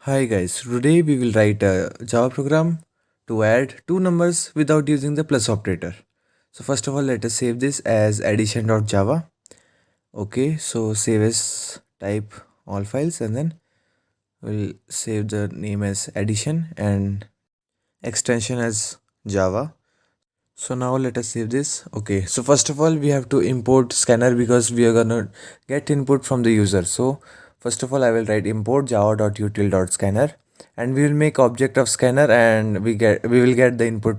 Hi guys, today we will write a Java program to add two numbers without using the plus operator. So first of all, let us save this as addition.java. Okay, so save as type all files and then we'll save the name as addition and extension as Java. So now let us save this. Okay, so first of all we have to import scanner because we are gonna get input from the user. So first of all I will write import java.util.scanner and we will make object of scanner and we will get the input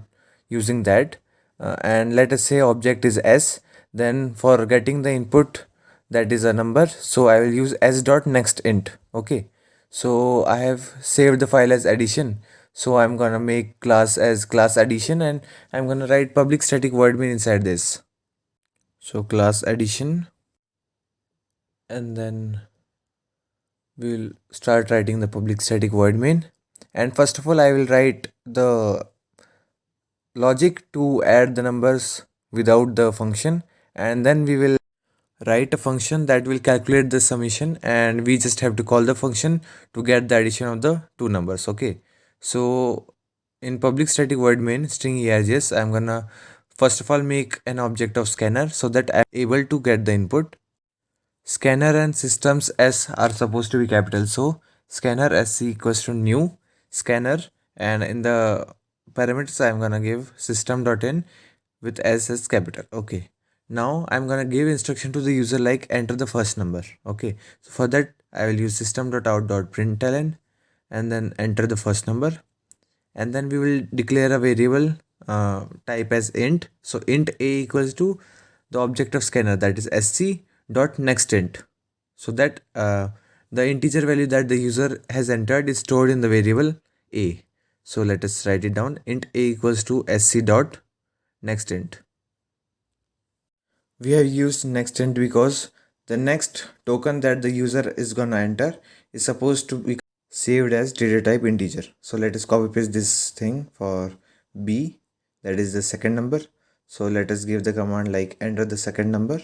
using that. And let us say object is s, then for getting the input, that is a number, so I will use s.nextInt. Okay, so I have saved the file as addition, so I'm gonna make class as class addition and I'm gonna write public static void main inside this. So class addition, and then we'll start writing the public static void main. And first of all I will write the logic to add the numbers without the function, and then we will write a function that will calculate the summation, and we just have to call the function to get the addition of the two numbers. Okay, so in public static void main string args, I'm gonna first of all make an object of scanner so that I'm able to get the input. Scanner and systems s are supposed to be capital, so scanner sc equals to new scanner, and in the parameters I'm gonna give system.in with s as capital. Okay, now I'm gonna give instruction to the user like enter the first number. Okay, so for that I will use system.out.println and then enter the first number, and then we will declare a variable type as int. So int a equals to the object of scanner, that is sc dot next int, so that the integer value that the user has entered is stored in the variable a. So let us write it down. Int a equals to sc dot next int. We have used next int because the next token that the user is gonna enter is supposed to be saved as data type integer. So let us copy paste this thing for b, that is the second number. So let us give the command like enter the second number,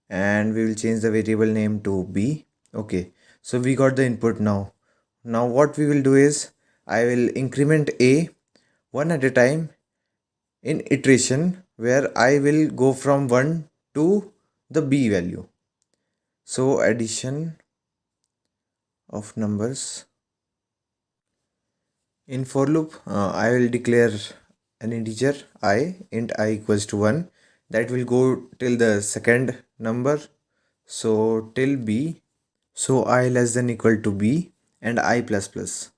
and we will change the variable name to b. Okay, so we got the input now. Now what we will do is I will increment a one at a time in iteration where I will go from 1 to the b value. So addition of numbers. In for loop, I will declare an integer I, int I equals to 1, that will go till the second number, so till b, so I less than equal to b and I plus plus.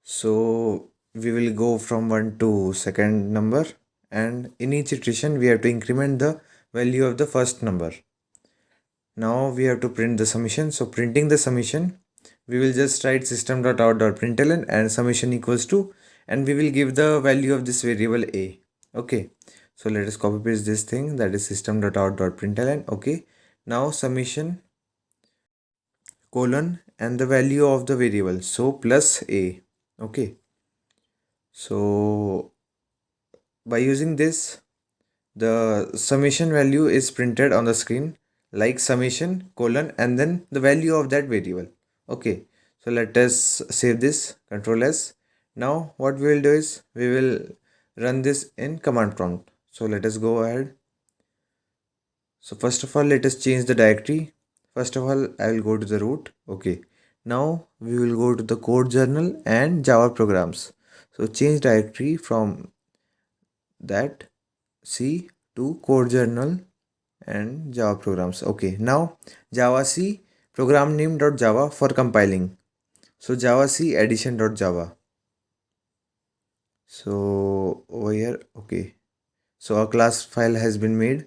So we will go from 1 to second number, and in each iteration we have to increment the value of the first number. Now we have to print the summation. So printing the summation, we will just write system.out.println and summation equals to, and we will give the value of this variable a. Okay, so let us copy paste this thing, that is system.out.println. Okay, now summation colon and the value of the variable, so plus a. Okay, so by using this, the summation value is printed on the screen like summation colon and then the value of that variable. Okay, so let us save this, control s. Now what we will do is we will run this in command prompt. So let us go ahead. So first of all let us change the directory. First of all I will go to the root. Okay, now we will go to the code journal and Java programs. So change directory from that C to code journal and Java programs. Okay, now Java C program name.java for compiling. So Java C addition.java. So over here, okay. So a class file has been made.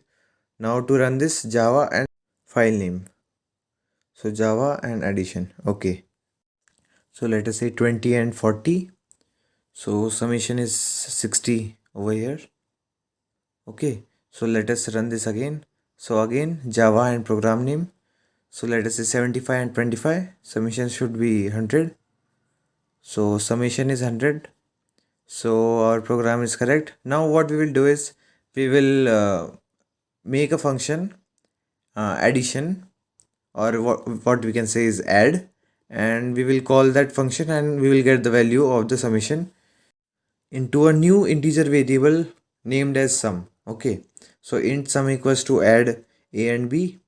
Now to run this, Java and file name. So Java and addition. Okay. So let us say 20 and 40. So summation is 60 over here. Okay. So let us run this again. So again Java and program name. So let us say 75 and 25. Summation should be 100. So summation is 100. So our program is correct. Now what we will do is we will make a function addition, or what we can say is add, and we will call that function and we will get the value of the summation into a new integer variable named as sum. Okay, so int sum equals to add a and b,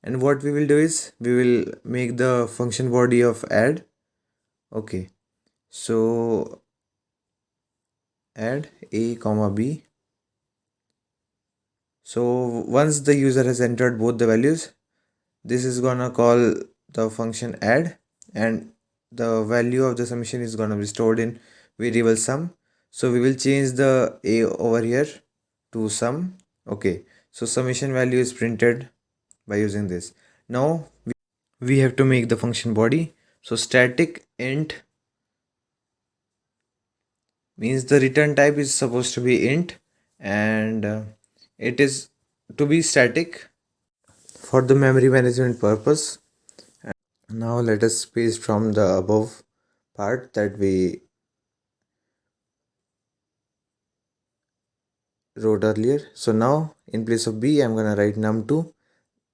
and what we will do is we will make the function body of add. Okay, so add a comma b. So once the user has entered both the values, this is gonna call the function add, and the value of the summation is gonna be stored in variable sum. So we will change the a over here to sum. Okay, so summation value is printed by using this. Now we have to make the function body. So static int means the return type is supposed to be int, and it is to be static for the memory management purpose. Now let us paste from the above part that we wrote earlier. So now in place of b, I'm gonna write num2,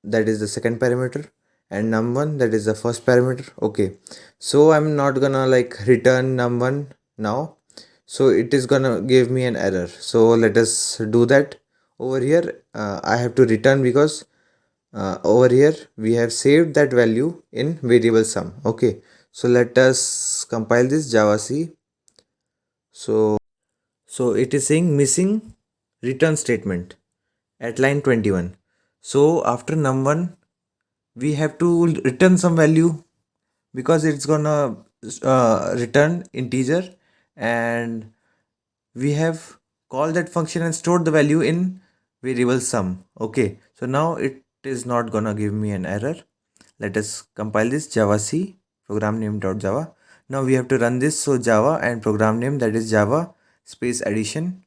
that is the second parameter, and num1, that is the first parameter. Okay, so I'm not gonna like return num1 now, so it is gonna give me an error. So let us do that. Over here I have to return because over here we have saved that value in variable sum. Okay, so let us compile this java c. So it is saying missing return statement at line 21. So after num1 we have to return some value because it's gonna return integer, and we have called that function and stored the value in variable sum. Okay, so now it is not gonna give me an error. Let us compile this java c program name.java. Now we have to run this. So java and program name, that is java space addition.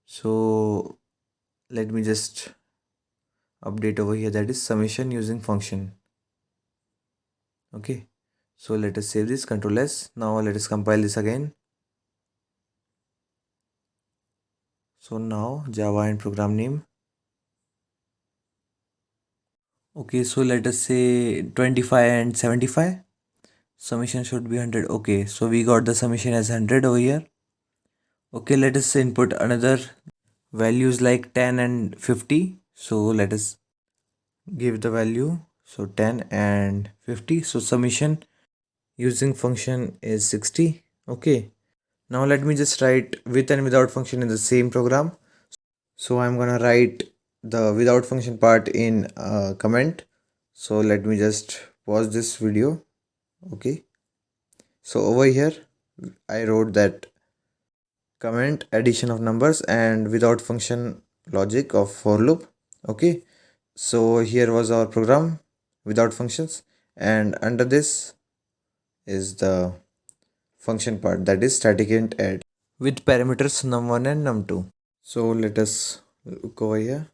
So let me just update over here, that is summation using function. Okay, so let us save this, Control S. Now let us compile this again. So now java and program name. Okay, so let us say 25 and 75. Summation should be 100. Okay, so we got the summation as 100 over here. Okay, let us input another values like 10 and 50. So let us give the value. So 10 and 50. So summation using function is 60. Okay, now let me just write with and without function in the same program. So I'm gonna write the without function part in comment. So let me just pause this video. Okay, so over here I wrote that comment addition of numbers and without function logic of for loop. Okay, so here was our program without functions, and under this is the function part, that is static int add with parameters num1 and num2. So let us look over here.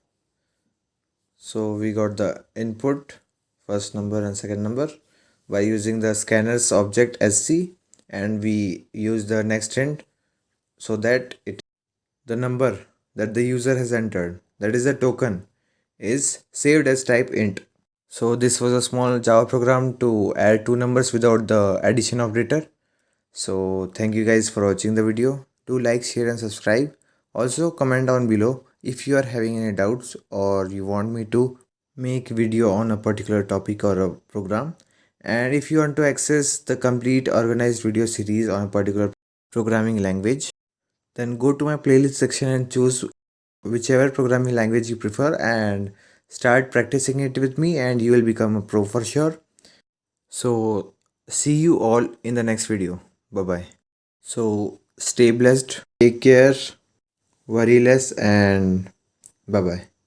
So we got the input first number and second number by using the scanners object sc, and we use the next int so that the number that the user has entered, that is the token, is saved as type int. So this was a small Java program to add two numbers without the addition operator. So thank you guys for watching the video. Do like, share and subscribe. Also comment down below if you are having any doubts or you want me to make video on a particular topic or a program. And if you want to access the complete organized video series on a particular programming language, then go to my playlist section and choose whichever programming language you prefer and start practicing it with me, and you will become a pro for sure. So see you all in the next video. Bye bye. So stay blessed, take care, worry less, and bye bye.